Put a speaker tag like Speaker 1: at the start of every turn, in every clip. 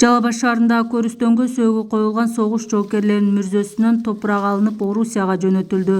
Speaker 1: Жалал Абад шаарындагы көрүстөнгө сөөгү коюлган согуш жоокерлеринин мүрзөсүнөн топурак алынып Орусияга жөнөтүлдү.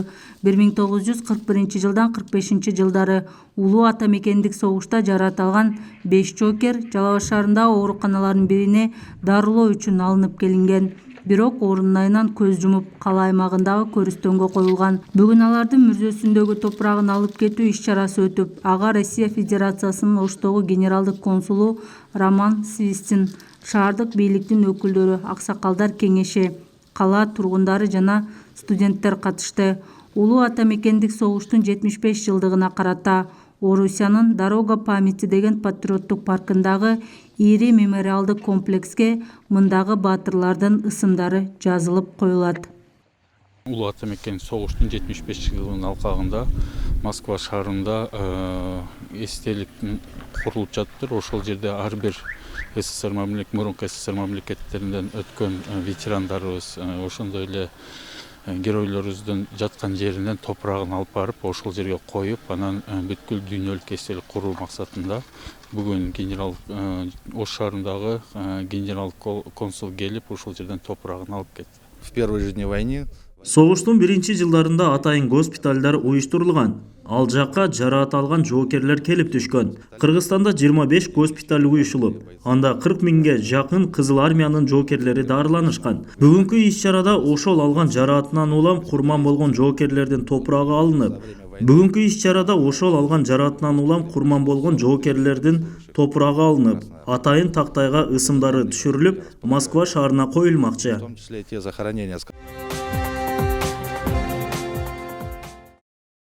Speaker 1: 1941 жылдан 45 жылдары улуу ата мекендик согушта жаратылган 5 жоокер Жалал Абад шаарындагы ооруканалардын бирине дарылоо үчүн алынып келинген. Бирок орунун айынан көз жумуп, кала аймагындагы көрүстөнгө коюлган. Бүгүн алардын мүрзөсүндөгү топурагын алып кетүү иш-чарасы өтүп, ага Россия Федерациясынын Оштогу генералдык консулу Роман Свистин, шаардык бийликтин өкүлдөрү, аксакалдар кеңеши, кала тургундары жана студенттер катышты. Улуу ата мекендик согуштун 75 жылдыгына карата Орусиянын Дорога памяти деген патриоттук паркындагы ири мемориалдык комплекске мындагы баатырлардын ысымдары жазылып коюлат.
Speaker 2: Улуу ата мекен согуштун 75 жылдыгынын алкагында Москва шаарында эстелик курулуп жатыптыр. Ошол жерде ар бир мурунку СССР мамлекеттеринен өткөн ветерандарыбыз, ошондой эле геройлорубуздун жаткан жеринен топурагын алып барып, ошол жерге коюп, анан бүткүл дүйнөлүк эстелик куруу максатында бүгүн Ош шаарындагы генерал консул келип, ошол жерден топурагын алып кетти.
Speaker 3: В первой же дне войны
Speaker 4: Согуштун биринчи жылдарында атайын госпиталдар уюштурулган. Ал жакка жараат алган жоокерлер келип түшкөн. Кыргызстанда 25 госпиталь уюшулуп, анда 40 миңге жакын Кызыл армиянын жоокерлери дарыланышкан. Бүгүнкү иш-чарада ошол алган жараатынан улам курман болгон жоокерлердин топурагы алынып, атайын тактайга ысымдары түшүрүлүп, Москва шаарына коюлмакчы.
Speaker 3: в том числе и те захоронения.